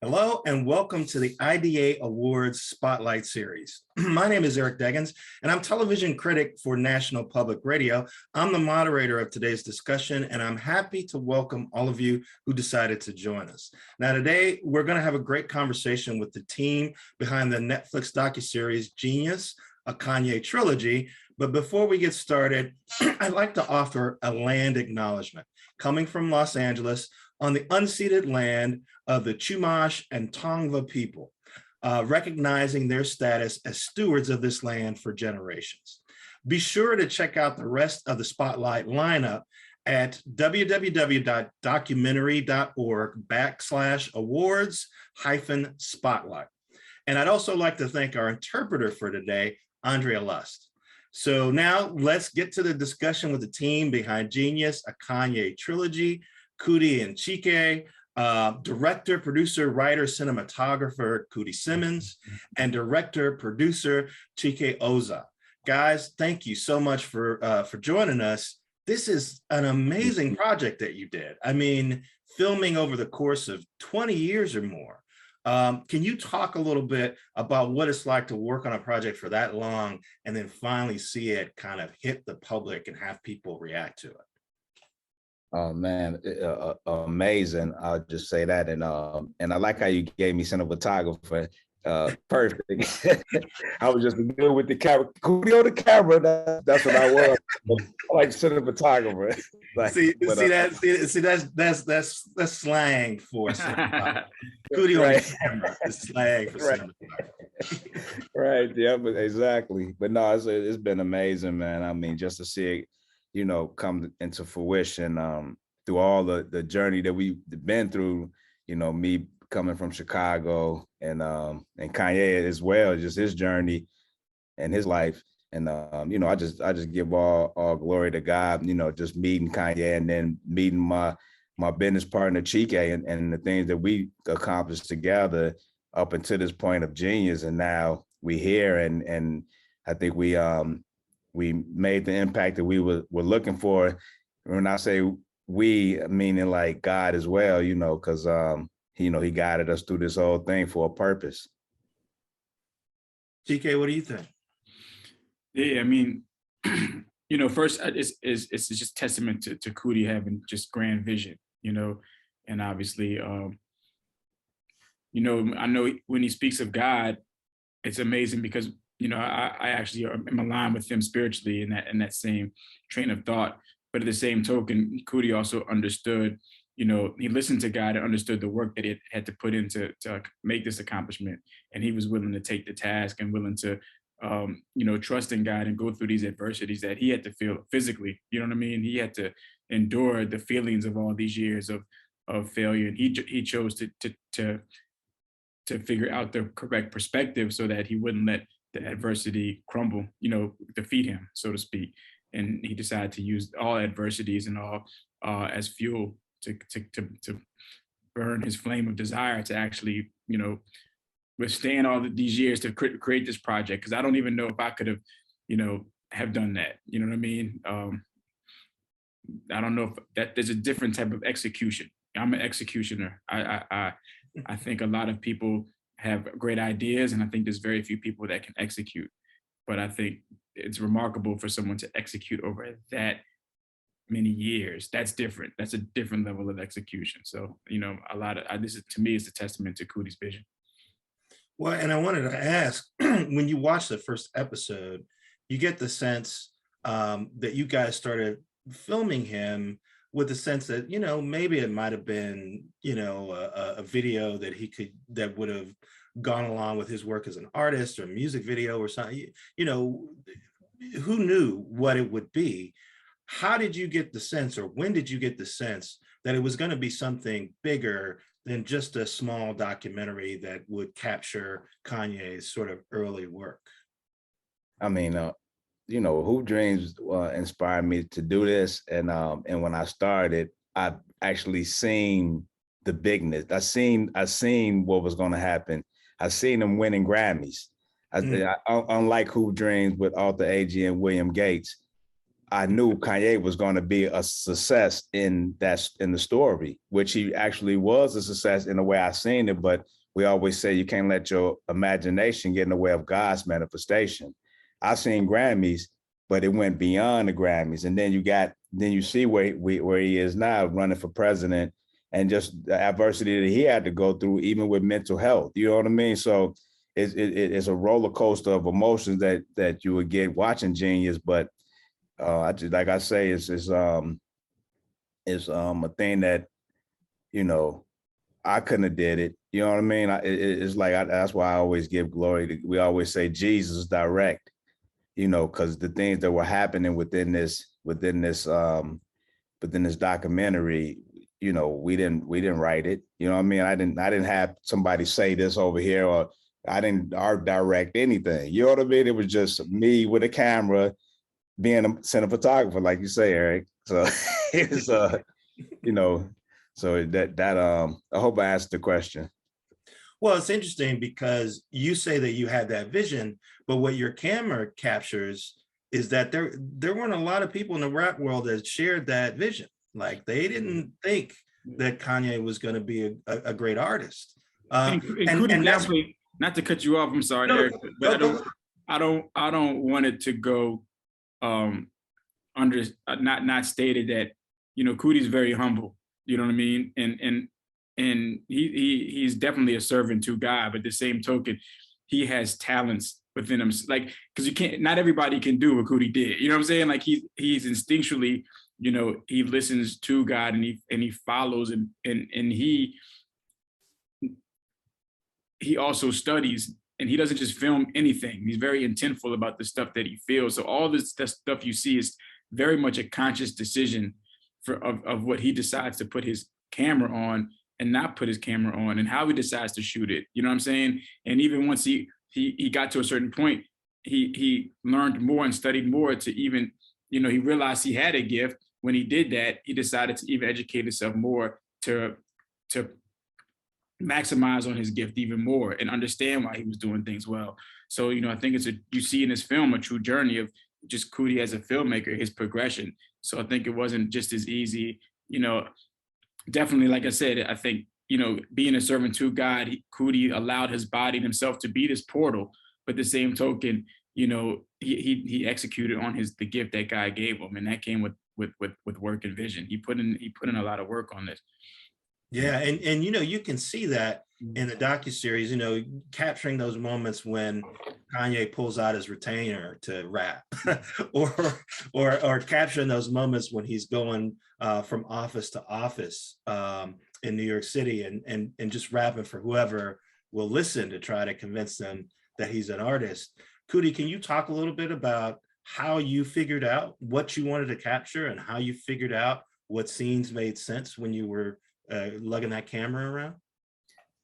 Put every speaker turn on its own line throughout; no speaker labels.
Hello and welcome to the IDA Awards Spotlight Series. My name is Eric Deggans and I'm television critic for National Public Radio. I'm the moderator of today's discussion and I'm happy to welcome all of you who decided to join us. Now today we're going to have a great conversation with the team behind the Netflix docuseries Genius, a Kanye trilogy. But before we get started, I'd like to offer a land acknowledgement coming from Los Angeles on the unceded land of the Chumash and Tongva people, recognizing their status as stewards of this land for generations. Be sure to check out the rest of the Spotlight lineup at www.documentary.org/awards-spotlight. And I'd also like to thank our interpreter for today, Andrea Lust. So now let's get to the discussion with the team behind Genius, a Kanye trilogy, Coodie and Chike, director, producer, writer, cinematographer, Coodie Simmons, and director, producer, Chike Oza. Guys, thank you so much for joining us. This is an amazing project that you did. I mean, filming over the course of 20 years or more. Can you talk a little bit about what it's like to work on a project for that long and then finally see it kind of hit the public and have people react to it?
Oh man, amazing! I'll just say that, and I like how you gave me cinematographer. Perfect. I was just good with the camera. Coodie on the camera. That's what I was. I like cinematographer. Like,
that's slang for cinematographer. Coodie on the camera is slang for cinematographer.
Right. Yeah. But exactly. But no, it's been amazing, man. I mean, just to see it, come into fruition through all the journey that we've been through, me coming from Chicago and Kanye as well, just his journey and his life. And, I just give all glory to God, just meeting Kanye and then meeting my business partner, Chike, and the things that we accomplished together up until this point of Genius. And now we're here and I think we made the impact that we were looking for. When I say we, meaning like God as well, because he guided us through this whole thing for a purpose.
Chike, what do you think?
Yeah, I mean, first it's just testament to Coodie having just grand vision, and obviously, I know when he speaks of God, it's amazing because I actually am aligned with him spiritually in that same train of thought. But at the same token, Coodie also understood, he listened to God and understood the work that it had to put into to make this accomplishment. And he was willing to take the task and willing to, trust in God and go through these adversities that he had to feel physically. You know what I mean? He had to endure the feelings of all these years of failure. And he chose to figure out the correct perspective so that he wouldn't let the adversity crumble, defeat him, so to speak. And he decided to use all adversities and all as fuel to burn his flame of desire to actually, withstand all these years to create this project. Because I don't even know if I could have, have done that. You know what I mean? I don't know if that there's a different type of execution. I'm an executioner. I think a lot of people have great ideas, and I think there's very few people that can execute. But I think it's remarkable for someone to execute over that many years. That's different. That's a different level of execution. So, this is, to me, it's a testament to Coodie's vision.
Well, and I wanted to ask, when you watch the first episode, you get the sense that you guys started filming him with the sense that, maybe it might have been, a video that would have gone along with his work as an artist or a music video or something, who knew what it would be? How did you get the sense, or when did you get the sense that it was going to be something bigger than just a small documentary that would capture Kanye's sort of early work?
I mean, Hoop Dreams inspired me to do this, and when I started, I actually seen the bigness. I seen what was going to happen. I seen them winning Grammys. Unlike Hoop Dreams with Arthur Agee and William Gates, I knew Kanye was going to be a success in the story, which he actually was a success in the way I seen it. But we always say you can't let your imagination get in the way of God's manifestation. I seen Grammys, but it went beyond the Grammys, and then you see where he is now, running for president, and just the adversity that he had to go through, even with mental health. You know what I mean? So it's a roller coaster of emotions that you would get watching Genius, but. I just, like I say, it's a thing that, you know, I couldn't have did it. You know what I mean? It's like, that's why I always give glory to, we always say Jesus direct, you know, because the things that were happening within this documentary, you know, we didn't write it. You know what I mean? I didn't have somebody say this over here, or I didn't art direct anything. You know what I mean? It was just me with a camera, being a cinematographer, like you say, Eric. So it's you know, so that I hope I answered the question.
Well, it's interesting because you say that you had that vision, but what your camera captures is that there weren't a lot of people in the rap world that shared that vision. Like they didn't think that Kanye was going to be a great artist.
And definitely, not to cut you off, I'm sorry, Eric, but I don't want it to go not stated that, you know, Coodie's very humble, you know what I mean, and he's definitely a servant to God, but the same token, he has talents within him, like, because not everybody can do what Coodie did, you know what I'm saying? Like he's instinctually, you know, he listens to God, and he follows, and he also studies, and he doesn't just film anything. He's very intentful about the stuff that he feels. So all this stuff you see is very much a conscious decision of what he decides to put his camera on and not put his camera on, and how he decides to shoot it. You know what I'm saying? And even once he got to a certain point, he learned more and studied more to even, you know, he realized he had a gift. When he did that, he decided to even educate himself more to maximize on his gift even more and understand why he was doing things well. So, you know, I think you see in this film a true journey of just Coodie as a filmmaker, his progression. So I think it wasn't just as easy, you know, definitely, like I said, I think, you know, being a servant to God, Coodie allowed his body and himself to be this portal, but the same token, you know, he executed on the gift that God gave him, and that came with work and vision. He put in a lot of work on this.
Yeah, and you know, you can see that in the docuseries, you know, capturing those moments when Kanye pulls out his retainer to rap, or capturing those moments when he's going from office to office in New York City and just rapping for whoever will listen to try to convince them that he's an artist. Coodie, can you talk a little bit about how you figured out what you wanted to capture and how you figured out what scenes made sense when you were lugging that camera around?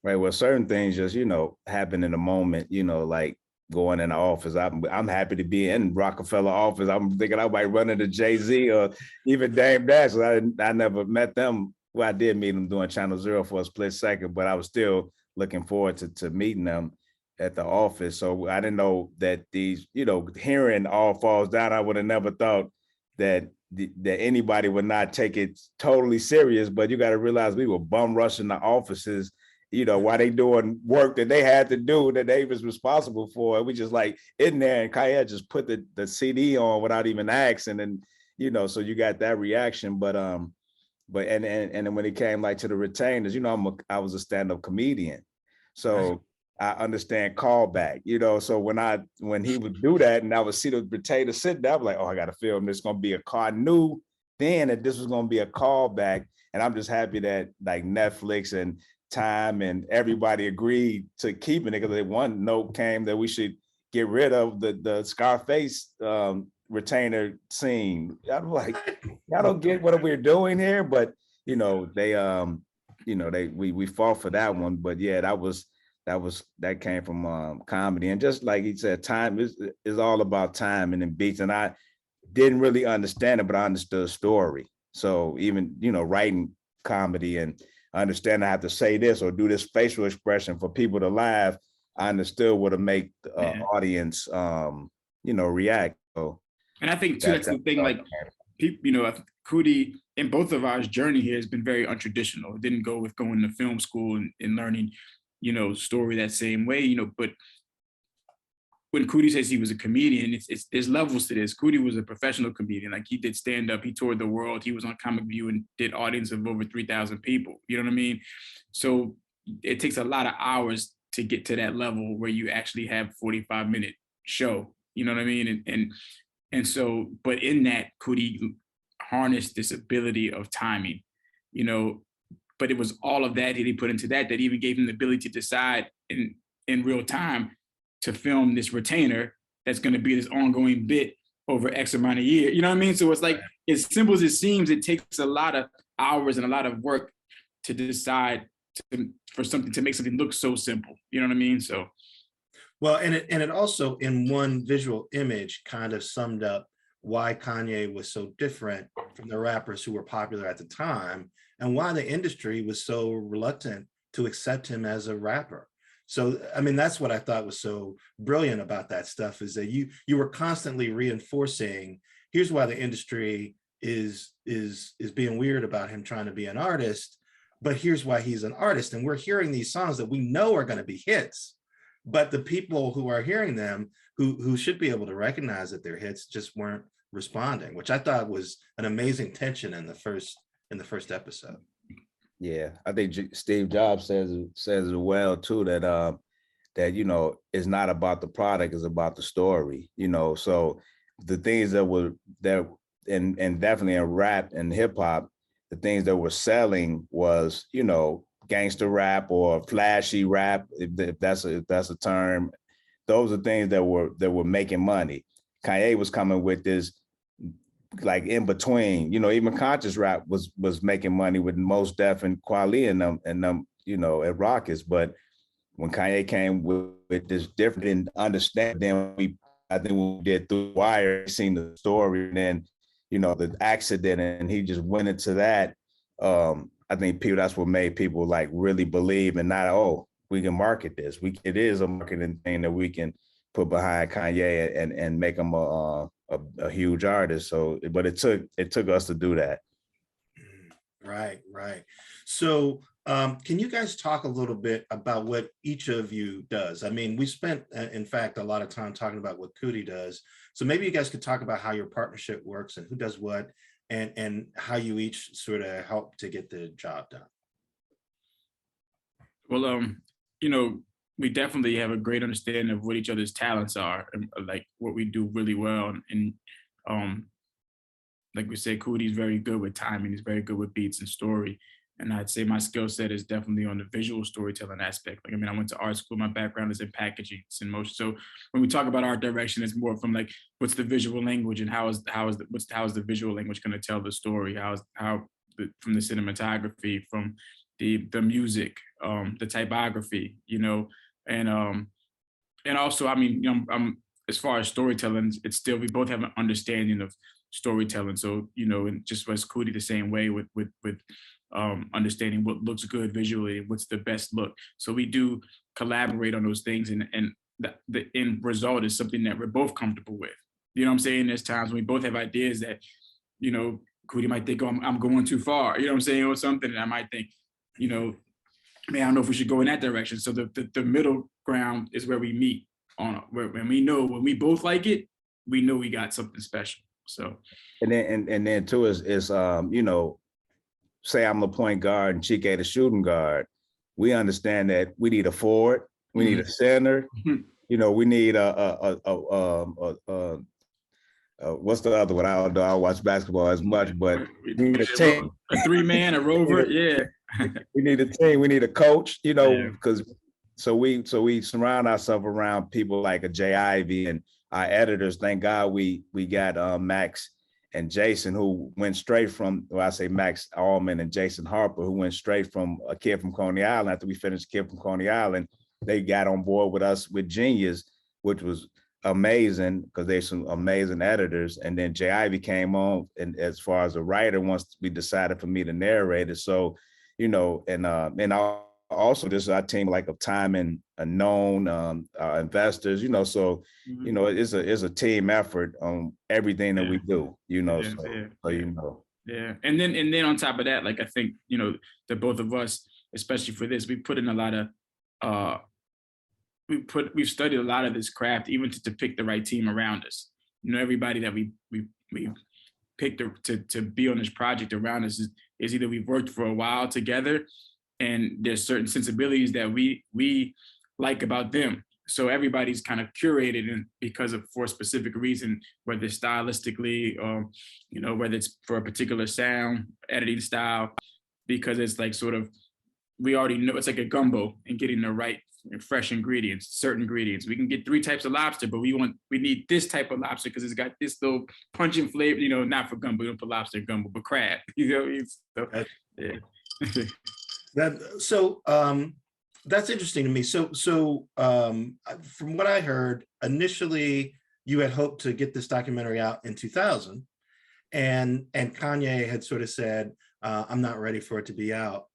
Right. Well, certain things just, you know, happen in the moment, you know, like going in the office. I'm happy to be in Rockefeller office. I'm thinking I might run into Jay-Z or even Dame Dash. I never met them. Well, I did meet them doing Channel Zero for a split second, but I was still looking forward to meeting them at the office. So I didn't know that these, you know, hearing All Falls Down, I would have never thought that anybody would not take it totally serious. But you got to realize we were bum rushing the offices, you know, while they doing work that they had to do, that they was responsible for. We just like in there, and Kanye just put the CD on without even asking, and you know, so you got that reaction. But and then when it came like to the retainers, you know, I was a stand-up comedian, so I understand callback, you know. So when he would do that, and I would see the retainer sitting there, I was like, oh, I got to film this. Gonna be a call. I knew then that this was gonna be a callback, and I'm just happy that like Netflix and Time and everybody agreed to keeping it, because one note came that we should get rid of the Scarface retainer scene. I'm like, y'all don't get what we're doing here, but you know, they you know, we fought for that one. But yeah, that came from comedy. And just like he said, time is all about time and then beats. And I didn't really understand it, but I understood story. So even, you know, writing comedy and understand I have to say this or do this facial expression for people to laugh, I understood what to make the audience, you know, react. So
And I think too, that's the thing, like people, you know, Coodie in both of our journey here has been very untraditional. It didn't go with going to film school and learning, you know, story that same way, you know, but when Coodie says he was a comedian, it's there's levels to this. Coodie was a professional comedian. Like he did stand up, he toured the world, he was on Comic View and did audience of over 3,000 people. You know what I mean? So it takes a lot of hours to get to that level where you actually have 45-minute show. You know what I mean? And so, but in that, Coodie harnessed this ability of timing, you know, but it was all of that he put into that even gave him the ability to decide in real time to film this retainer that's going to be this ongoing bit over X amount of years. You know what I mean? So it's like, as simple as it seems, it takes a lot of hours and a lot of work to decide for something, to make something look so simple. You know what I mean? So.
Well, and it also in one visual image kind of summed up why Kanye was so different from the rappers who were popular at the time and why the industry was so reluctant to accept him as a rapper. So, I mean, that's what I thought was so brilliant about that stuff, is that you were constantly reinforcing, here's why the industry is being weird about him trying to be an artist, but here's why he's an artist. And we're hearing these songs that we know are going to be hits, but the people who are hearing them, who should be able to recognize that they're hits, just weren't responding, which I thought was an amazing tension in the first episode.
Yeah, I think Steve Jobs says it well too, that that, you know, it's not about the product, it's about the story, you know. So the things that were there, and definitely in rap and hip hop, the things that were selling was, you know, gangster rap or flashy rap, if that's a term. Those are things that were making money. Kanye was coming with this, like, in between, you know, even conscious rap was making money with Mos Def and Kweli and them, you know, at Rockets. But when Kanye came with this different and understand, then I think we did Through the Wire, seen the story, and then, you know, the accident, and he just went into that. I think that's what made people like really believe, and not, oh, we can market this. It is a marketing thing that we can put behind Kanye and make him a huge artist. So, but it took us to do that.
Right. So can you guys talk a little bit about what each of you does? I mean, we spent, in fact, a lot of time talking about what Coodie does. So maybe you guys could talk about how your partnership works and who does what, and how you each sort of help to get the job done.
Well, you know, we definitely have a great understanding of what each other's talents are, and like what we do really well. And like we said, Coodie's very good with timing. He's very good with beats and story. And I'd say my skill set is definitely on the visual storytelling aspect. Like, I mean, I went to art school. My background is in packaging, it's in motion. So when we talk about art direction, it's more from like, what's the visual language, and how is the visual language going to tell the story? From the cinematography, from the music, the typography, you know, and also, I mean, you know, I'm as far as storytelling, it's still, we both have an understanding of storytelling. So, you know, and just as Coodie the same way with understanding what looks good visually, what's the best look. So we do collaborate on those things, and the end result is something that we're both comfortable with. You know what I'm saying? There's times when we both have ideas that, you know, Coodie might think, oh, I'm going too far, you know what I'm saying, or something, and I might think, you know, man, I don't know if we should go in that direction. So the middle ground is where we meet on, when we know, when we both like it, we know we got something special. So
and then too is you know, say I'm the point guard and Chike the shooting guard. We understand that we need a forward, we need a center, you know, we need what's the other one? I don't know. I don't watch basketball as much, but we need a team,
a 3-man, a rover. Yeah.
We need a team. We need a coach, you know, because so we surround ourselves around people like a Jay Ivy, and our editors. Thank God we got Max and Jason, who went straight from, well, I say Max Allman and Jason Harper, who went straight from A Kid from Coney Island. After we finished Kid from Coney Island, they got on board with us with Jeen-yuhs, which was amazing because they're some amazing editors. And then Jay Ivy came on, and as far as a writer, once we decided for me to narrate it. So, you know, and also this is our team like of time and unknown investors, so it's a team effort on everything that we do,
Yeah. And then on top of that, like I think, the both of us, especially for this, we put in a lot of we've studied a lot of this craft even to pick the right team around us. Everybody that we picked to be on this project around us is either we've worked for a while together and there's certain sensibilities that we like about them. So everybody's kind of curated and for a specific reason, whether it's stylistically or, whether it's for a particular sound, editing style, because it's like sort of, we already know it's like a gumbo and getting the right fresh ingredients, certain ingredients. We can get 3 types of lobster, but we need this type of lobster because it's got this little pungent flavor, not for gumbo, we don't put lobster in gumbo, but crab,
That's interesting to me. So from what I heard, initially you had hoped to get this documentary out in 2000, and Kanye had sort of said, "I'm not ready for it to be out,"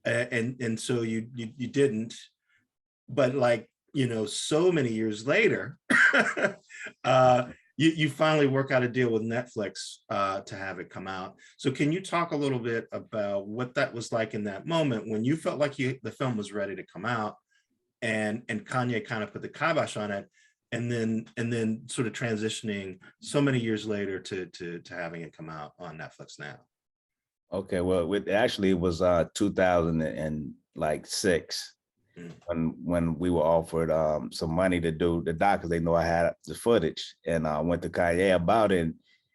and so you didn't. But so many years later, you finally work out a deal with Netflix to have it come out. So can you talk a little bit about what that was like in that moment when you felt like the film was ready to come out, and Kanye kind of put the kibosh on it, and then sort of transitioning so many years later to having it come out on Netflix now?
Okay, well, it was 2006 when we were offered some money to do the doc, because they know I had the footage, and I went to Kanye about it,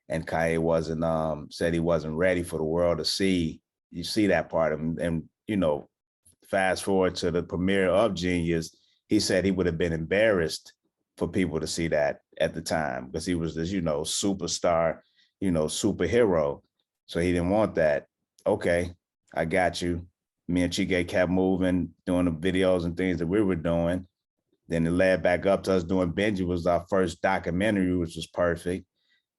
and Kanye wasn't said he wasn't ready for the world to see that part of him. And fast forward to the premiere of Genius, he said he would have been embarrassed for people to see that at the time because he was this superstar, superhero, so he didn't want that. Okay, I got you. Me and Chike kept moving, doing the videos and things that we were doing. Then it led back up to us doing Benji, was our first documentary, which was perfect.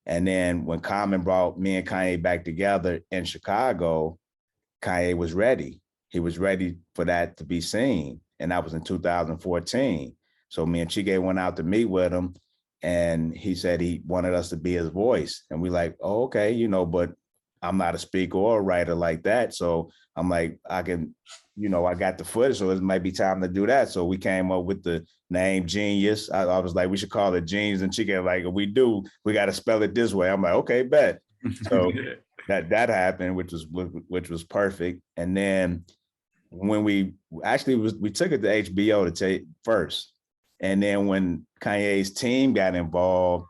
And then when Common brought me and Kanye back together in Chicago, Kanye was ready. He was ready for that to be seen. And that was in 2014. So me and Chike went out to meet with him, and he said he wanted us to be his voice. And we like, oh, okay, but I'm not a speaker or a writer like that. So I'm like, I can, I got the footage, so it might be time to do that. So we came up with the name Genius. I was like, we should call it Genes. And Chike like, if we do, we got to spell it this way. I'm like, okay, bet. So that happened, which was perfect. And then when we took it to HBO to take first. And then when Kanye's team got involved,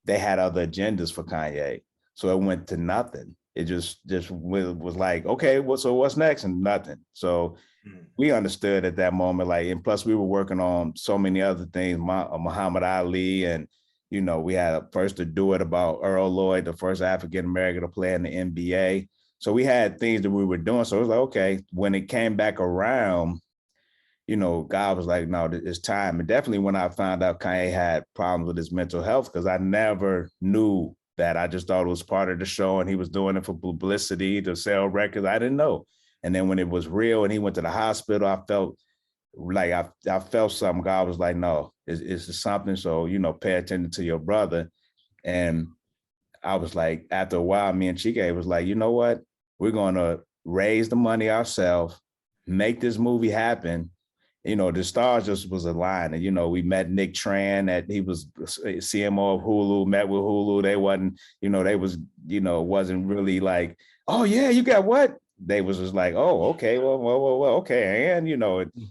they had other agendas for Kanye. So it went to nothing. It just was like, okay, so what's next? And nothing. So we understood at that moment, and plus we were working on so many other things, Muhammad Ali, and, we had first to do it about Earl Lloyd, the first African-American to play in the NBA. So we had things that we were doing. So it was like, okay, when it came back around, God was like, no, it's time. And definitely when I found out Kanye had problems with his mental health, because I never knew that. I just thought it was part of the show and he was doing it for publicity to sell records. I didn't know. And then when it was real and he went to the hospital, I felt like I felt something. God was like, no, it's something. So, pay attention to your brother. And I was like, after a while, me and Chike was like, you know what? We're going to raise the money ourselves, make this movie happen. The stars just was aligned. And, we met Nick Tran, he was CMO of Hulu, met with Hulu. They wasn't, wasn't really like, oh yeah, you got what? They was just like, oh, okay, well, okay. And,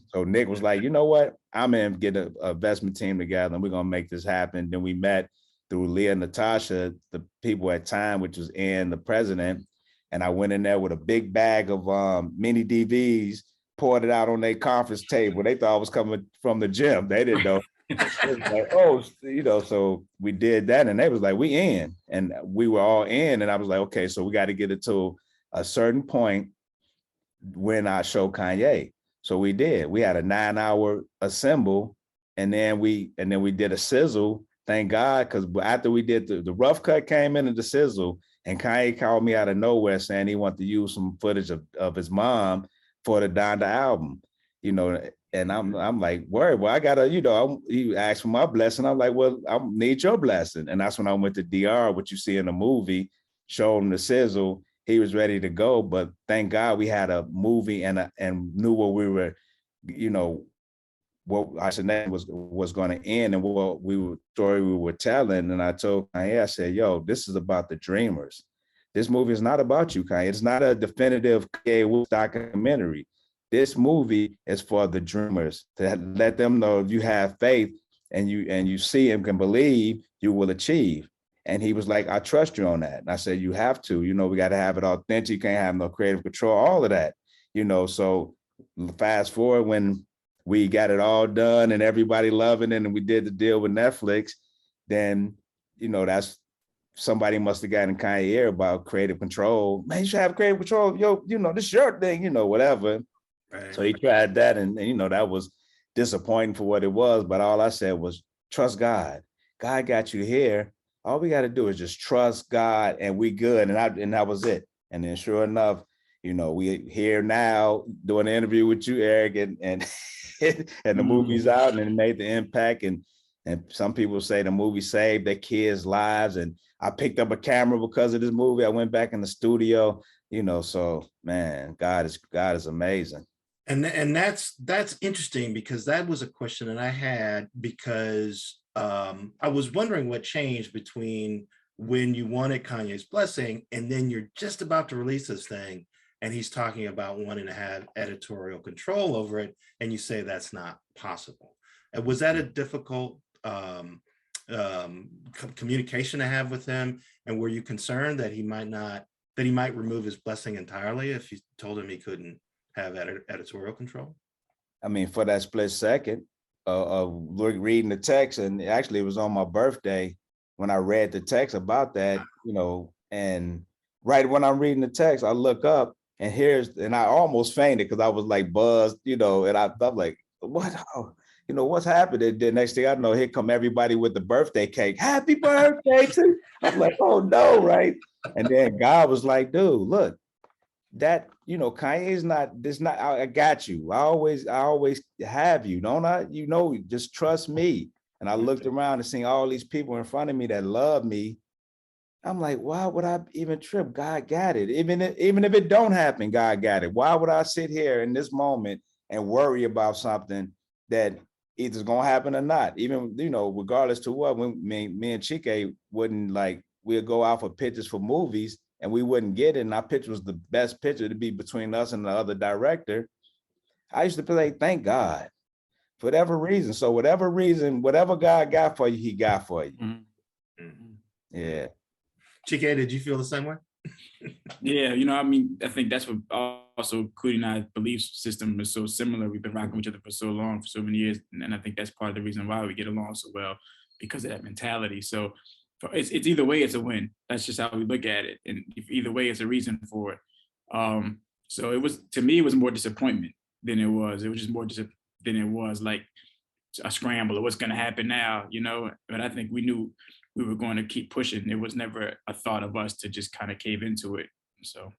so Nick was like, you know what? I'm going to get an investment team together and we're going to make this happen. Then we met through Leah and Natasha, the people at Time, which was the president. And I went in there with a big bag of mini DVs, poured it out on their conference table. They thought I was coming from the gym. They didn't know. Like, oh, so we did that. And they was like, we in. And we were all in. And I was like, okay, so we got to get it to a certain point when I show Kanye. So we did. We had a 9-hour assemble, and then we did a sizzle. Thank God, because after we did the rough cut came in and the sizzle, and Kanye called me out of nowhere saying he wanted to use some footage of his mom for the Donda album. you know, and I'm like, word, well, I gotta, you know, he asked for my blessing. I'm like, well, I need your blessing. And that's when I went to DR, what you see in the movie, showed him the sizzle. He was ready to go. But thank God we had a movie and knew what we were, you know, what our scenario was going to end and what story we were telling. And I told Kanye, I said, yo, this is about the dreamers. This movie is not about you, Kanye. It's not a definitive Kanye documentary. This movie is for the dreamers, to let them know if you have faith and you see and can believe, you will achieve. And he was like, I trust you on that. And I said, you have to, you know, we got to have it authentic. You can't have no creative control, all of that, you know. So fast forward when we got it all done and everybody loving it and we did the deal with Netflix, then, you know, that's somebody must have gotten Kanye ear about creative control. Man, you should have creative control. Yo, you know, this is your thing, you know, whatever. Right. So he tried that and, you know, that was disappointing for what it was. But all I said was, trust God. God got you here. All we got to do is just trust God and we good. And that was it. And then sure enough, you know, we here now doing an interview with you, Eric, and the movie's out and it made the impact. And some people say the movie saved their kids' lives. And I picked up a camera because of this movie. I went back in the studio, you know, so man, God is amazing.
And that's interesting because that was a question that I had because I was wondering what changed between when you wanted Kanye's blessing and then you're just about to release this thing and he's talking about wanting to have editorial control over it and you say that's not possible. And was that a difficult communication to have with him? And were you concerned that he might remove his blessing entirely if you told him he couldn't have editorial control?
I mean, for that split second of reading the text, and actually it was on my birthday when I read the text about that, you know, and right when I'm reading the text, I look up and I almost fainted because I was like buzzed, you know, and I'm like, what? Oh, you know, what's happening? The next thing I know, here come everybody with the birthday cake. Happy birthday to. I'm like, oh no, right? And then God was like, dude, look, that, you know, Kanye's not, this not, I got you. I always have you, don't I? You know, just trust me. And I looked around and seen all these people in front of me that love me. I'm like, why would I even trip? God got it. Even if it don't happen, God got it. Why would I sit here in this moment and worry about something that either is gonna happen or not? Even, you know, regardless to what, when me and Chike wouldn't, like, we'd go out for pictures for movies and we wouldn't get it. And our picture was the best picture to be between us and the other director. I used to be like, thank God for whatever reason. So whatever reason, whatever God got for you, he got for you. Mm-hmm. Yeah.
Chike, did you feel the same way?
Yeah, you know, I mean, I think that's what also Coodie and I's belief system is so similar. We've been rocking with each other for so long, for so many years. And I think that's part of the reason why we get along so well, because of that mentality. So it's either way, it's a win. That's just how we look at it. And either way, it's a reason for it. So it was, to me, it was more disappointment than it was. It was just more than it was like a scramble of what's going to happen now, you know. But I think we knew we were going to keep pushing. It was never a thought of us to just kind of cave into it. So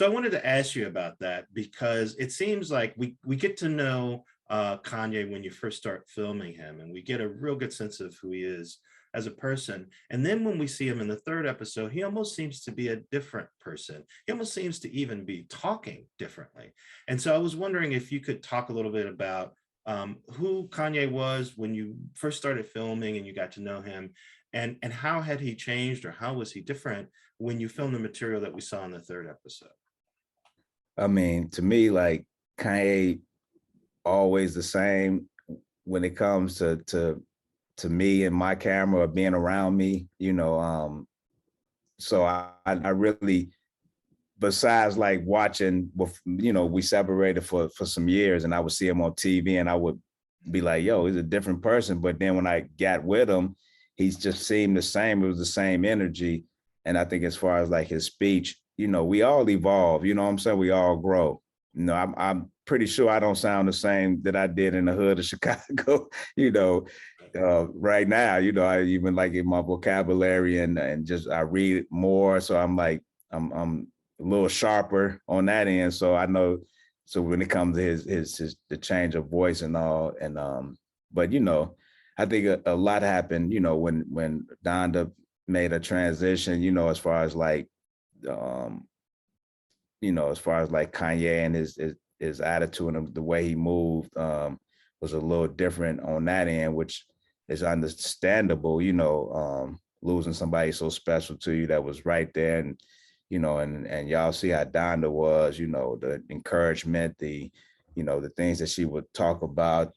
I wanted to ask you about that because it seems like we get to know Kanye when you first start filming him, and we get a real good sense of who he is as a person. And then when we see him in the third episode, he almost seems to be a different person. He almost seems to even be talking differently. And so I was wondering if you could talk a little bit about who Kanye was when you first started filming and you got to know him, and how had he changed, or how was he different when you filmed the material that we saw in the third episode?
I mean, to me, like, Kanye always the same when it comes to me and my camera or being around me, you know. So I really, besides like watching, you know, we separated for some years and I would see him on TV and I would be like, yo, he's a different person. But then when I got with him, he's just seemed the same. It was the same energy. And I think as far as like his speech, you know, we all evolve, you know what I'm saying? We all grow. You know, I'm pretty sure I don't sound the same that I did in the hood of Chicago, you know. Right now, you know, I even like in my vocabulary and just I read more. So I'm like, I'm a little sharper on that end. So I know So when it comes to his the change of voice and all, and but I think a lot happened, when Donda made a transition, as far as like as far as like Kanye and his attitude and the way he moved was a little different on that end, which is understandable, losing somebody so special to you that was right there. And, and y'all see how Donda was, the encouragement, the things that she would talk about,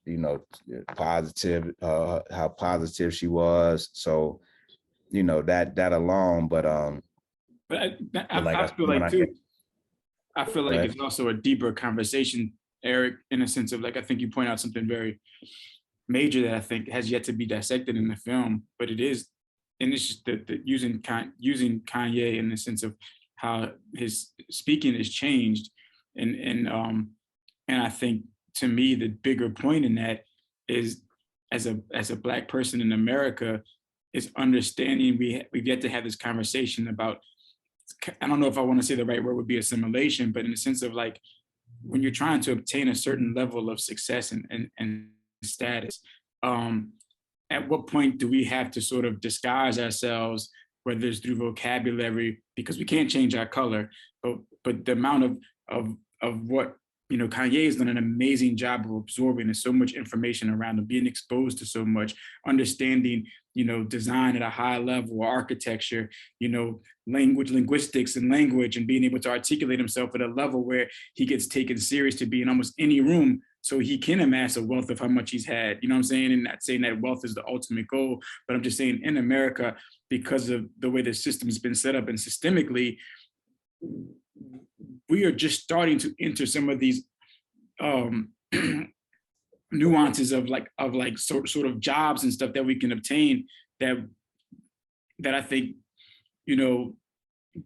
positive, how positive she was. So, that alone, but
I feel like too, I feel like it's also a deeper conversation, Eric, in a sense of like, I think you point out something very major that I think has yet to be dissected in the film, but it is, and it's just using Kanye in the sense of how his speaking has changed. And I think, to me, the bigger point in that is, as a Black person in America, is understanding we've yet to have this conversation about, I don't know if I want to say the right word would be assimilation, but in the sense of like, when you're trying to obtain a certain level of success and status, at what point do we have to sort of disguise ourselves, whether it's through vocabulary, because we can't change our color, but the amount of what, Kanye has done an amazing job of absorbing. There's so much information around him, being exposed to so much, understanding, design at a high level, architecture, linguistics and language, and being able to articulate himself at a level where he gets taken serious to be in almost any room, so he can amass a wealth of how much he's had. You know what I'm saying? And not saying that wealth is the ultimate goal, but I'm just saying, in America, because of the way the system's been set up and systemically, we are just starting to enter some of these nuances of sort of jobs and stuff that we can obtain that I think,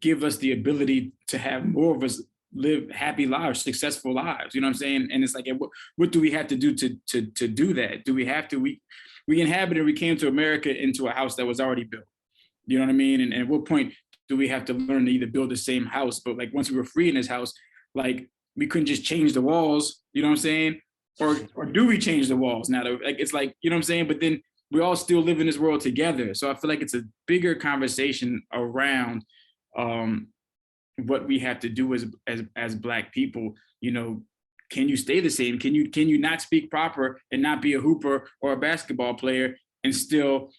give us the ability to have more of us live happy lives, successful lives. You know what I'm saying? And it's like, what do we have to do to do that? Do we have to, we inhabited, we came to America into a house that was already built. You know what I mean? And at what point do we have to learn to either build the same house? But like, once we were free in this house, like, we couldn't just change the walls, you know what I'm saying? Or do we change the walls now? Like, it's like, you know what I'm saying? But then we all still live in this world together. So I feel like it's a bigger conversation around what we have to do as Black people. Can you stay the same? Can you not speak proper and not be a hooper or a basketball player and still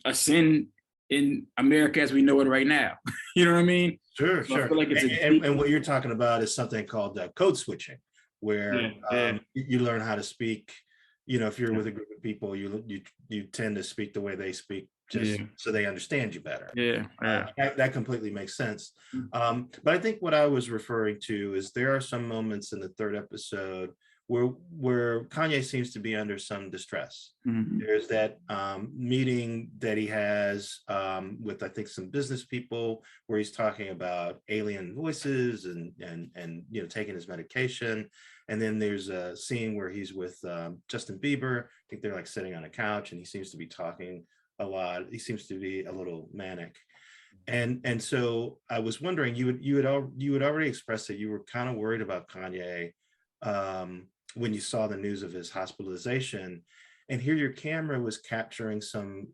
ascend in America as we know it right now? You know what I mean?
Sure,
So
sure.
I feel like it's
and what you're talking about is something called code switching, where you learn how to speak. If you're with a group of people, you tend to speak the way they speak, just so they understand you better. That completely makes sense. But I think what I was referring to is there are some moments in the third episode where Kanye seems to be under some distress.
Mm-hmm.
There's that meeting that he has with, I think, some business people, where he's talking about alien voices and taking his medication. And then there's a scene where he's with Justin Bieber. I think they're like sitting on a couch, and he seems to be talking a lot. He seems to be a little manic. And so I was wondering, you had already expressed that you were kind of worried about Kanye when you saw the news of his hospitalization, and here your camera was capturing some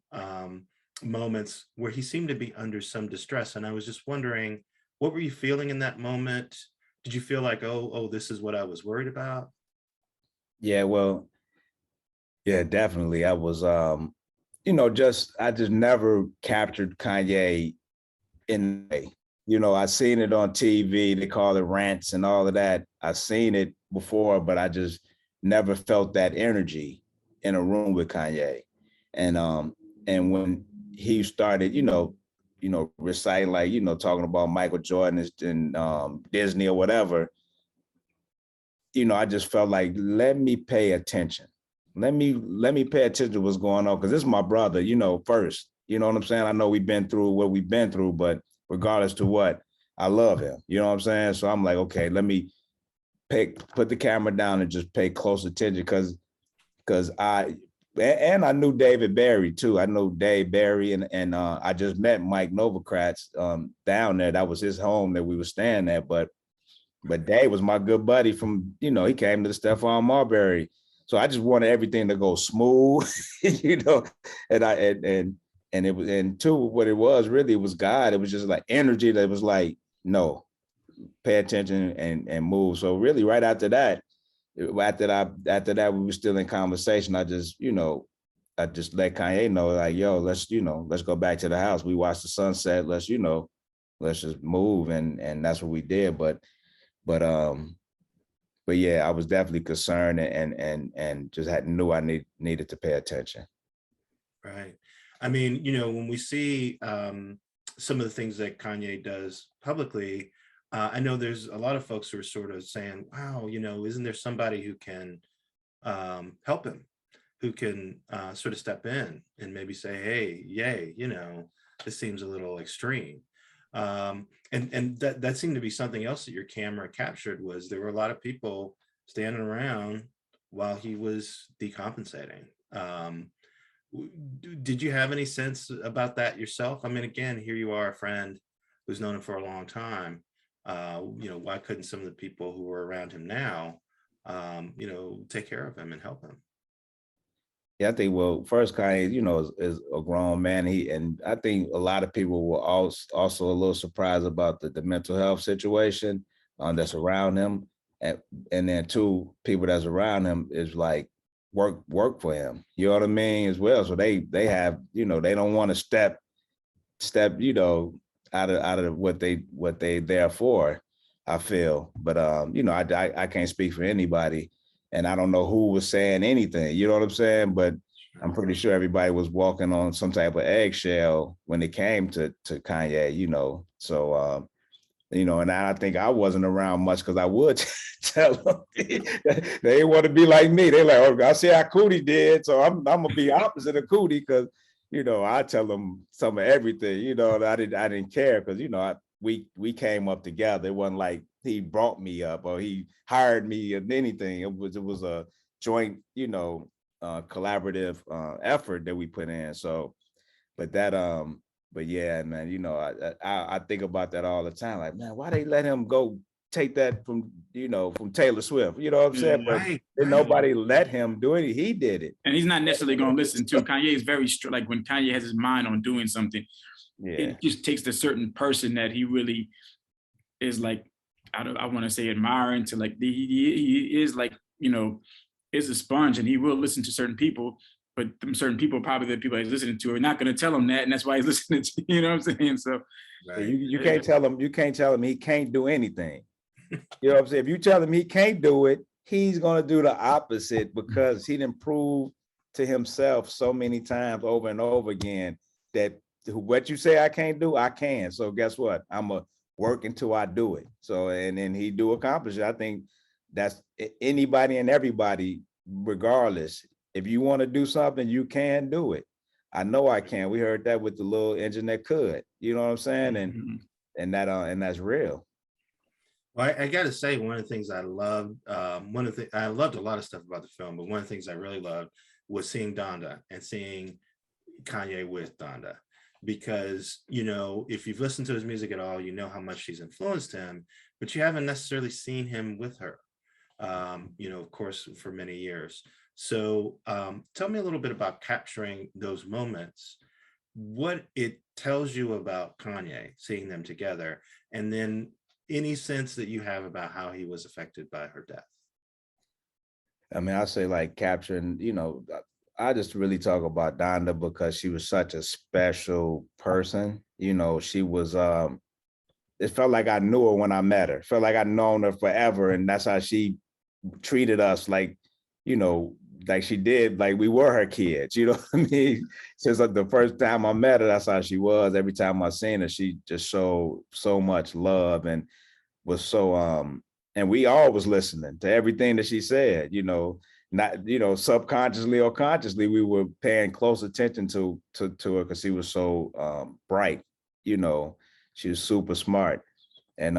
moments where he seemed to be under some distress. And I was just wondering, what were you feeling in that moment? Did you feel like, oh, this is what I was worried about?
Yeah, well, yeah, definitely. I was, I just never captured Kanye in a, I seen it on TV. They call it rants and all of that. I seen it before, but I just never felt that energy in a room with Kanye. And when he started, reciting, like, talking about Michael Jordan and Disney or whatever, I just felt like, let me pay attention. Let me pay attention to what's going on, because this is my brother, first. You know what I'm saying? I know we've been through what we've been through, but regardless to what, I love him. You know what I'm saying? So I'm like, okay, let me put the camera down and just pay close attention, because I knew David Barry too. I know Dave Barry, and I just met Mike Novogratz down there. That was his home that we were staying at. But But Dave was my good buddy from, you know, he came to the Stephon Marbury. So I just wanted everything to go smooth, you know, and it was, and two, what it was really, it was God. It was just like energy that was like, no, pay attention and move. So really right after that, after that, we were still in conversation. I just, you know, I just let Kanye know, like, yo, let's, you know, let's go back to the house. We watched the sunset. Let's, you know, let's just move. And that's what we did. But yeah, I was definitely concerned and just knew I needed to pay attention.
Right. I mean, you know, when we see some of the things that Kanye does publicly, I know there's a lot of folks who are sort of saying, wow, you know, isn't there somebody who can help him, who can sort of step in and maybe say, hey, yay, you know, this seems a little extreme. And that seemed to be something else that your camera captured, was there were a lot of people standing around while he was decompensating. Did you have any sense about that yourself? I mean, again, here you are, a friend who's known him for a long time. You know, why couldn't some of the people who are around him now, you know, take care of him and help him?
Yeah, I think, well, first Kanye, you know, is a grown man. And I think a lot of people were also a little surprised about the mental health situation that's around him. And then two, people that's around him is like work for him. You know what I mean? As well. So they have, you know, they don't want to step, you know, out of what they there for, I feel. But you know, I can't speak for anybody. And I don't know who was saying anything, you know what I'm saying? But I'm pretty sure everybody was walking on some type of eggshell when it came to Kanye, you know. So you know, and I think I wasn't around much because I would tell them they want to be like me. They're like, oh, I see how Coodie did, so I'm gonna be opposite of Coodie, because, you know, I tell them some of everything. You know, I didn't care because, you know, we came up together. It wasn't like he brought me up or he hired me or anything. It was a joint, you know, collaborative effort that we put in. So, but yeah, man, you know, I think about that all the time. Like, man, why they let him go take that from, you know, from Taylor Swift? You know what I'm saying? But
Right.
nobody let him do it. He did it.
And he's not necessarily going to listen to Kanye. Is very like when Kanye has his mind on doing something,
Yeah,
it just takes the certain person that he really is like, I want to say admiring to, like he is like, you know, is a sponge, and he will listen to certain people, but certain people, probably the people he's listening to, are not going to tell him that, and that's why he's listening to, you know what I'm saying? So
Right.
you can't tell him he can't do anything. You know what I'm saying? If you tell him he can't do it, he's gonna do the opposite, because he didn't prove to himself so many times over and over again that what you say I can't do, I can. So guess what? I'm a work until I do it. So and then he do accomplish it. I think that's anybody and everybody, regardless. If you want to do something, you can do it. I know I can. We heard that with the little engine that could. You know what I'm saying? And that's real.
Well, I got to say, one of the things I loved, I loved a lot of stuff about the film, but one of the things I really loved was seeing Donda and seeing Kanye with Donda, because, you know, if you've listened to his music at all, you know how much she's influenced him, but you haven't necessarily seen him with her, you know, of course, for many years. So tell me a little bit about capturing those moments, what it tells you about Kanye, seeing them together, and then any sense that you have about how he was affected by her death.
I mean, I say like capturing, you know, I just really talk about Donda because she was such a special person. You know, she was, it felt like I knew her when I met her. It felt like I'd known her forever. And that's how she treated us, like, you know, like she did, like we were her kids, you know what I mean? Since like the first time I met her, that's how she was. Every time I seen her, she just showed so much love and was so, and we all was listening to everything that she said, you know, not, you know, subconsciously or consciously, we were paying close attention to her because she was so bright, you know, she was super smart. And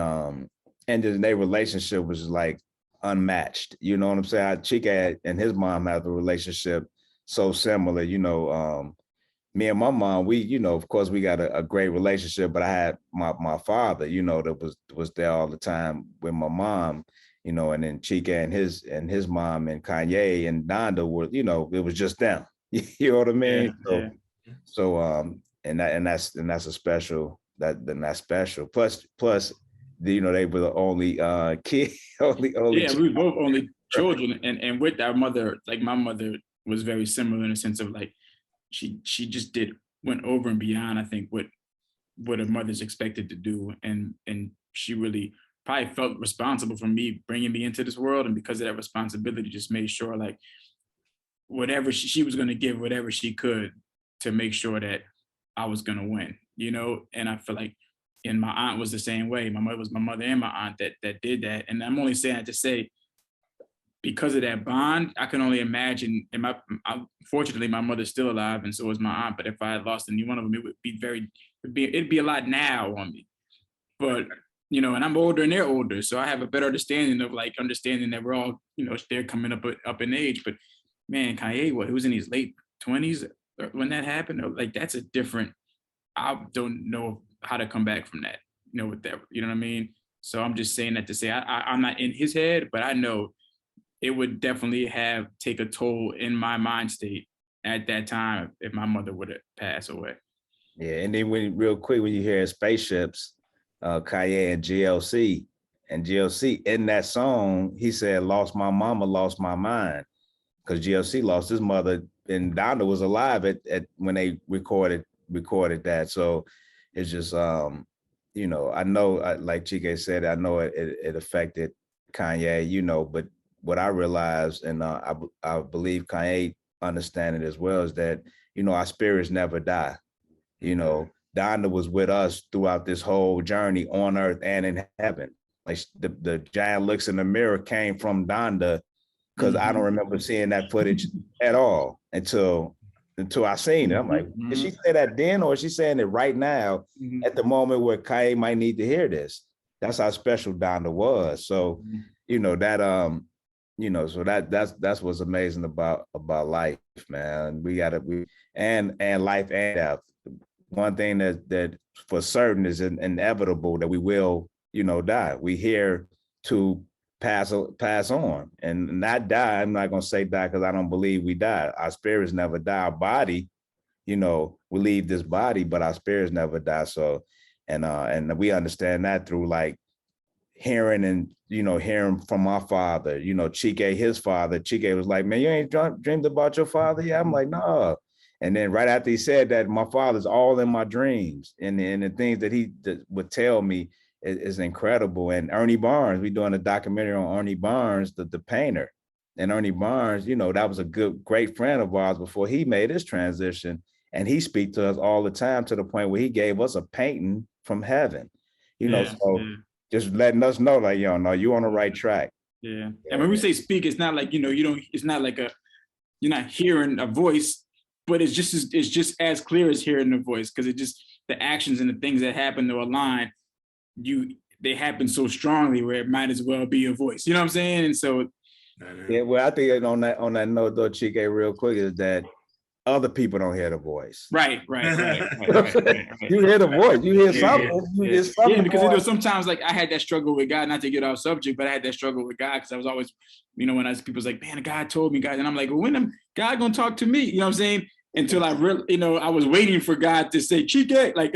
just their relationship was like unmatched. You know what I'm saying? Chike and his mom have a relationship so similar, me and my mom, we, you know, of course we got a great relationship, but I had my father, you know, that was there all the time with my mom, you know, and then Chike and his mom and Kanye and Donda were, you know, it was just them. You know what I mean?
Yeah.
And that's a special that's special. Plus you know, they were the only kid, only
Yeah, we were both only children, and with our mother, like my mother was very similar in a sense of like she just went over and beyond, I think, what a mother's expected to do, and she really probably felt responsible for me bringing me into this world, and because of that responsibility, just made sure like whatever she was going to give whatever she could to make sure that I was going to win, you know. And I feel like, and my aunt was the same way. My mother was my mother and my aunt that did that. And I'm only saying that to say, because of that bond, I can only imagine. And fortunately, my mother's still alive, and so is my aunt. But if I had lost any one of them, it would be it'd be a lot now on me. But you know, and I'm older and they're older, so I have a better understanding of like understanding that we're all, you know, they're coming up in age. But man, Kanye, he was in his late 20s when that happened. Like that's a different. I don't know how to come back from that. You know, with that, you know what I mean. So I'm just saying that to say I'm not in his head, but I know it would definitely take a toll in my mind state at that time if my mother would have passed away.
Yeah, and then real quick, when you hear spaceships, Kanye and GLC in that song, he said, "Lost my mama, lost my mind," because GLC lost his mother, and Donda was alive at when they recorded that. So it's just you know, I know, like Chike said, I know it affected Kanye, you know, but what I realized, and I believe Kanye understand it as well, is that, you know, our spirits never die. You know, Donda was with us throughout this whole journey on earth and in heaven. Like the giant looks in the mirror came from Donda, because I don't remember seeing that footage at all until I seen it. I'm like, did she say that then, or is she saying it right now at the moment where Kanye might need to hear this? That's how special Donda was. So, you know, that you know, so that's what's amazing about life, man. And life and death. One thing that for certain is inevitable, that we will, you know, die. We here to pass on and not die. I'm not gonna say die because I don't believe we die. Our spirits never die. Our body, you know, we leave this body, but our spirits never die. So, and we understand that through like hearing from my father, you know, Chike, his father. Chike was like, "Man, you ain't dreamed about your father?" Yeah, I'm like, "No." And then right after he said that, my father's all in my dreams, and the things that he would tell me is incredible. And Ernie Barnes, we doing a documentary on Ernie Barnes, the painter. And Ernie Barnes, you know, that was a great friend of ours before he made his transition. And he speak to us all the time, to the point where he gave us a painting from heaven, you know, just letting us know, like, yo, no, you on the right track.
Yeah. And when we say speak, it's not like, you know, it's not like you're not hearing a voice, but it's just as clear as hearing the voice, because it just, the actions and the things that happen to align, they happen so strongly where it might as well be a voice. You know what I'm saying? And so,
yeah, well, I think on that note though, Chike, real quick, is that other people don't hear the voice.
Right.
You hear the voice. You hear something. You hear something.
Yeah, because you know, sometimes like I had that struggle with God, not to get off subject, but I had that struggle with God because I was always, you know, when people's like, "Man, God told me, God," and I'm like, "Well, when God gonna talk to me?" You know what I'm saying? Until I really, you know, I was waiting for God to say, "Chike," like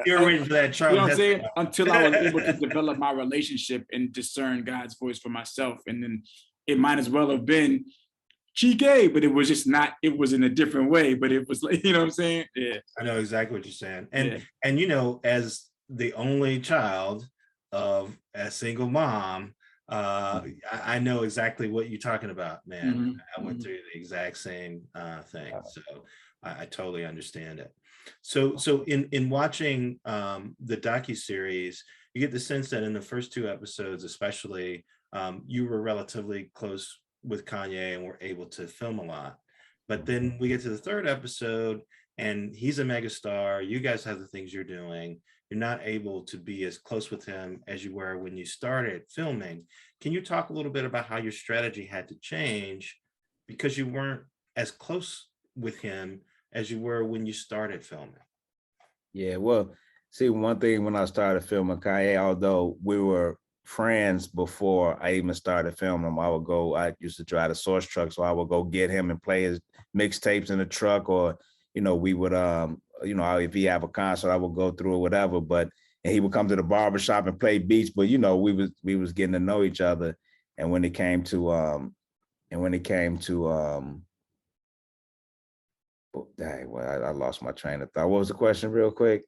you're waiting for that.
You know what I'm saying? Until I was able to develop my relationship and discern God's voice for myself, and then it might as well have been Chike, but it was just not, it was in a different way, but it was like, you know what I'm saying? Yeah.
I know exactly what you're saying. And you know, as the only child of a single mom, I know exactly what you're talking about, man. I went through the exact same thing. So I totally understand it. So in watching the docuseries, you get the sense that in the first two episodes, especially, you were relatively close with Kanye and were able to film a lot. But then we get to the third episode and he's a megastar. You guys have the things you're doing. You're not able to be as close with him as you were when you started filming. Can you talk a little bit about how your strategy had to change because you weren't as close with him as you were when you started filming?
Yeah, well, see, one thing when I started filming Kanye, although we were friends before I even started filming him, I used to drive the source truck, so I would go get him and play his mixtapes in the truck, or, we would, if he have a concert, I would go through or whatever, and he would come to the barbershop and play beats, but, we was getting to know each other. And when it came to, dang, well, I lost my train of thought. What was the question real quick?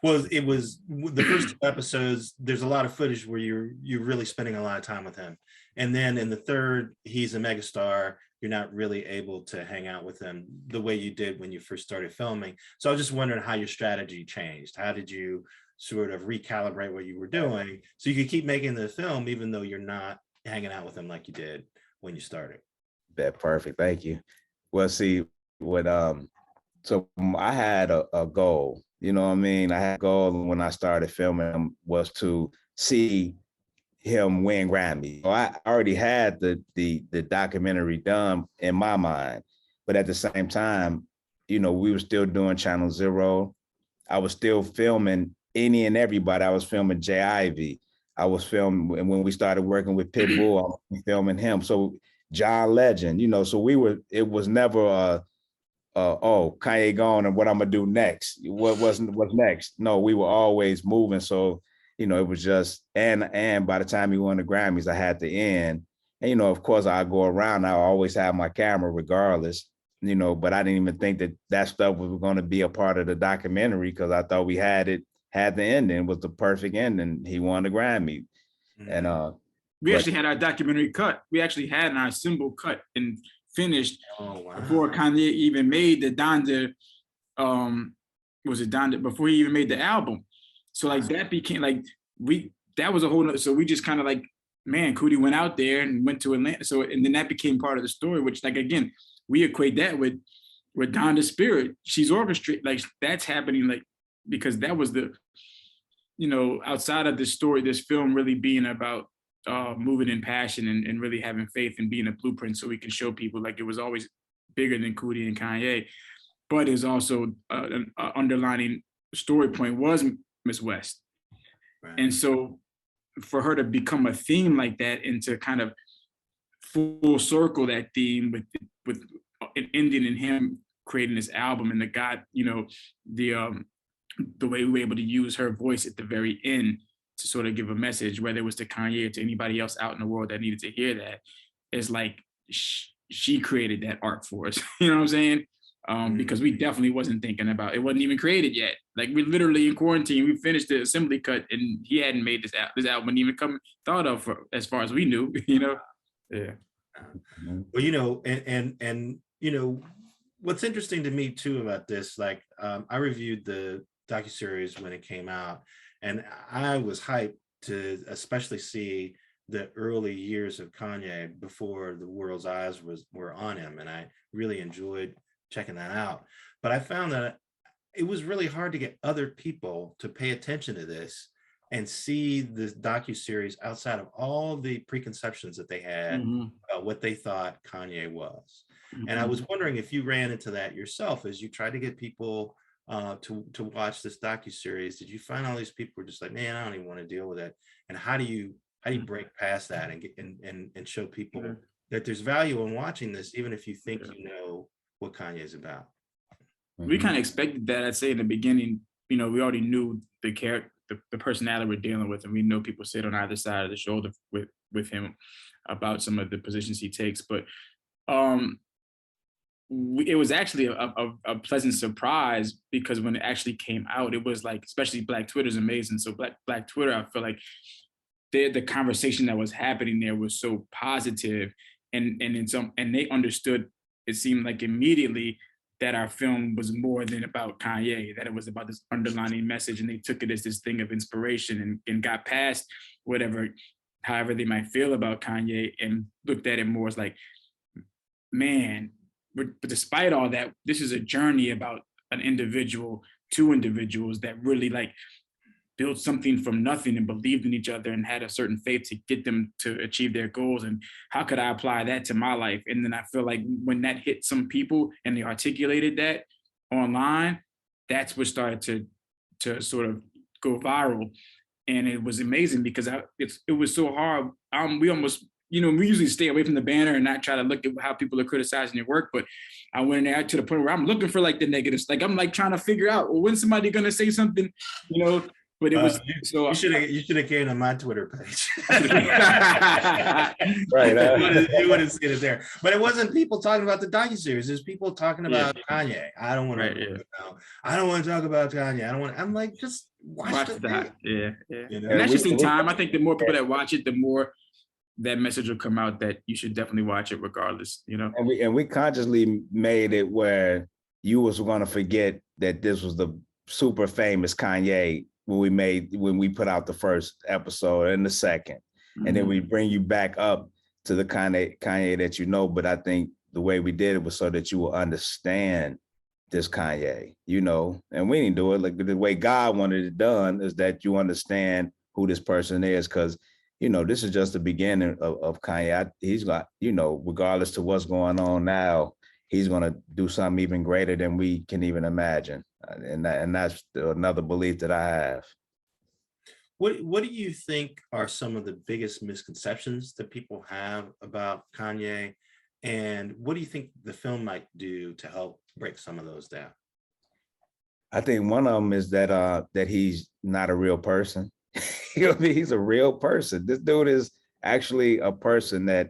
Well, it was the first 2 episodes. There's a lot of footage where you're really spending a lot of time with him, and then in the third, he's a megastar. You're not really able to hang out with him the way you did when you first started filming. So I was just wondering how your strategy changed. How did you sort of recalibrate what you were doing so you could keep making the film even though you're not hanging out with him like you did when you started?
That perfect. Thank you. Well, see, what so I had a goal, you know what I mean? I had a goal when I started filming him was to see him win Grammy. So I already had the documentary done in my mind, but at the same time, we were still doing Channel Zero. I was still filming any and everybody. I was filming Jay Ivy. I was filming, and when we started working with Pitbull, I was filming him. So John Legend, so it was never oh, Kanye gone and what I'm gonna do next. What's next? No, we were always moving. So, it was just, and by the time he won the Grammys, I had to end. And, of course I go around, I always have my camera regardless, but I didn't even think that stuff was going to be a part of the documentary because I thought we had the ending was the perfect ending. He won the Grammy. Mm-hmm. And
we actually had our documentary cut. We actually had our symbol cut and finished before Kanye even made the Donda, before he even made the album. So like that became like, that was a whole nother, so we just kind of like, man, Coodie went out there and went to Atlanta. So, and then that became part of the story, which like, again, we equate that with Donda's spirit. She's orchestrated, like that's happening, like, because that was the, outside of this story, this film really being about moving in passion and really having faith and being a blueprint so we can show people like it was always bigger than Coodie and Kanye, but is also an underlining story point was Miss West. Right. And so for her to become a theme like that and to kind of full circle that theme with an ending in him creating this album and the way we were able to use her voice at the very end to sort of give a message, whether it was to Kanye or to anybody else out in the world that needed to hear that, is like she created that art for us. You know what I'm saying? Because we definitely wasn't thinking about it. Wasn't even created yet. Like we literally in quarantine, we finished the assembly cut, and he hadn't made this album, wouldn't even come thought of as far as we knew. Yeah.
Well, and what's interesting to me too about this, like I reviewed the docuseries when it came out. And I was hyped to especially see the early years of Kanye before the world's eyes were on him. And I really enjoyed checking that out. But I found that it was really hard to get other people to pay attention to this and see the docuseries outside of all the preconceptions that they had about what they thought Kanye was. And I was wondering if you ran into that yourself as you tried to get people to watch this docuseries. Did you find all these people were just like, man, I don't even want to deal with it? And how do you break past that and get and show people that there's value in watching this, even if you think you know what Kanye's about?
We kind of expected that. I'd say in the beginning, we already knew the character, the personality we're dealing with, and we know people sit on either side of the shoulder with him about some of the positions he takes. But it was actually a pleasant surprise, because when it actually came out, it was like, especially Black Twitter's amazing. So Black Twitter, I feel like the conversation that was happening there was so positive, and they understood. It seemed like immediately that our film was more than about Kanye, that it was about this underlining message, and they took it as this thing of inspiration and got past however they might feel about Kanye, and looked at it more as like, man. But despite all that, this is a journey about two individuals that really like built something from nothing and believed in each other and had a certain faith to get them to achieve their goals. And how could I apply that to my life? And then I feel like when that hit some people and they articulated that, online, that's what started to sort of go viral. And it was amazing because it was so hard. We almost, we usually stay away from the banner and not try to look at how people are criticizing your work. But I went in there to the point where I'm looking for like the negatives. Like I'm like trying to figure out, well, when's somebody gonna say something, But it was
you should have came to my Twitter page.
Right.
You would have seen it there. But it wasn't people talking about the docuseries. There's people talking about Kanye. I don't want to. I don't want to talk about Kanye. I don't want. I'm like, just watch the
that. Yeah.
You know?
And that's just in time. I think the more people that watch it, the more that message will come out that you should definitely watch it regardless.
And we consciously made it where you was going to forget that this was the super famous Kanye when we put out the first episode and the second, and then we bring you back up to the Kanye that you know. But I think the way we did it was so that you will understand this Kanye, and we didn't do it like the way God wanted it done, is that you understand who this person is, because this is just the beginning of Kanye. He's got, regardless to what's going on now, he's going to do something even greater than we can even imagine. And that's another belief that I have.
What do you think are some of the biggest misconceptions that people have about Kanye? And what do you think the film might do to help break some of those down?
I think one of them is that he's not a real person. He's a real person. This dude is actually a person that,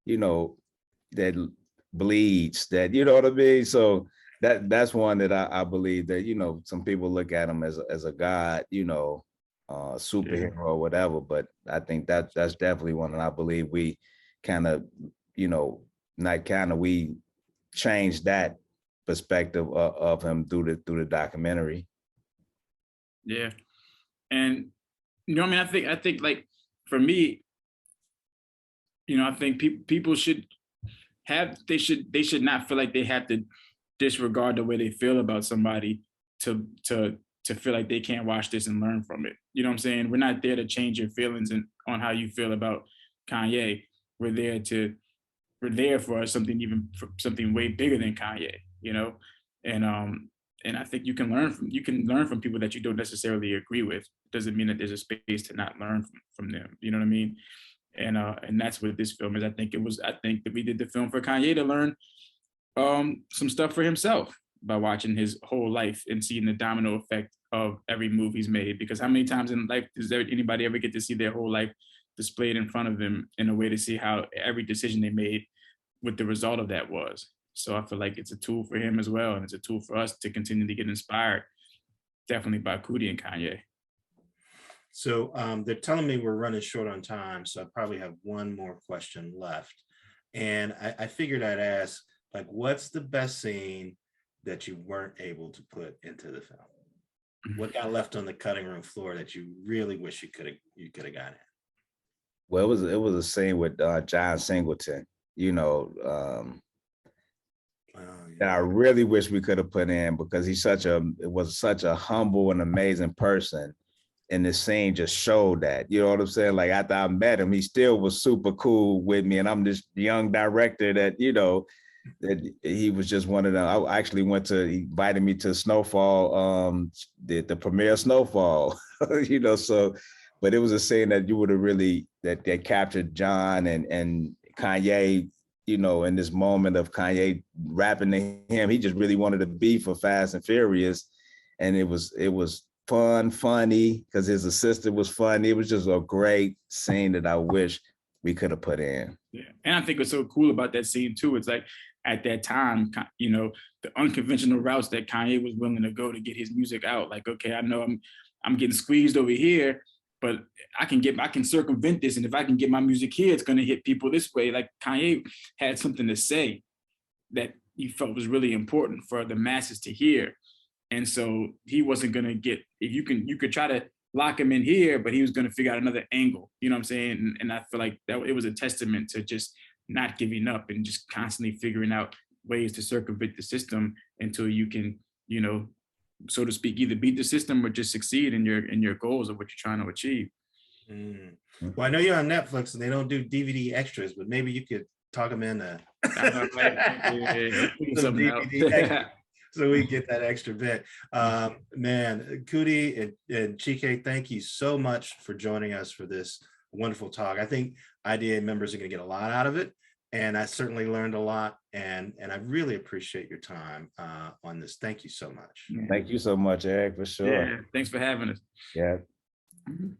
that bleeds, that, you know what I mean? So that's one that I believe that, some people look at him as a god, superhero or whatever. But I think that's definitely one. And I believe we kind of, we changed that perspective of him through the documentary.
Yeah. And I think like for me, I think people should they should not feel like they have to disregard the way they feel about somebody to feel like they can't watch this and learn from it. You know what I'm saying? We're not there to change your feelings on how you feel about Kanye. We're there for something way bigger than Kanye, and I think you can learn from people that you don't necessarily agree with. It doesn't mean that there's a space to not learn from them. You know what I mean? And that's what this film is. I think that we did the film for Kanye to learn some stuff for himself by watching his whole life and seeing the domino effect of every move he's made. Because how many times in life does anybody ever get to see their whole life displayed in front of them in a way to see how every decision they made, what the result of that was? So I feel like it's a tool for him as well. And it's a tool for us to continue to get inspired, definitely by Coodie and Kanye.
So they're telling me we're running short on time. So I probably have one more question left. And I figured I'd ask, like, what's the best scene that you weren't able to put into the film? What got left on the cutting room floor that you really wish you could have got in?
Well, it was a scene with John Singleton, that I really wish we could have put in, because it was such a humble and amazing person. And the scene just showed that, you know what I'm saying? Like, after I met him, he still was super cool with me. And I'm this young director that, that he was just one of them. I actually he invited me to Snowfall, the premiere Snowfall, so, but it was a scene that you would have really, that captured John and Kanye, in this moment of Kanye rapping to him. He just really wanted to be for Fast and Furious. And it was funny, because his assistant was funny. It was just a great scene that I wish we could have put in.
Yeah. And I think what's so cool about that scene too, it's like at that time, the unconventional routes that Kanye was willing to go to get his music out. Like, okay, I know I'm getting squeezed over here, but I can circumvent this. And if I can get my music here, it's going to hit people this way. Like, Kanye had something to say that he felt was really important for the masses to hear. And so he wasn't going to get, if you could try to lock him in here, but he was going to figure out another angle, you know what I'm saying? And I feel like that it was a testament to just not giving up and just constantly figuring out ways to circumvent the system until you can, so to speak, either beat the system or just succeed in your goals of what you're trying to achieve.
Well, I know you're on Netflix and they don't do DVD extras, but maybe you could talk them into some DVD extras. so we get that extra bit. Man, Coodie and Chike, thank you so much for joining us for this wonderful talk. I think IDA members are going to get a lot out of it, and I certainly learned a lot, and I really appreciate your time on this. Thank you so much.
Thank you so much, Eric, for sure.
Yeah, thanks for having us.
Yeah.
Mhm.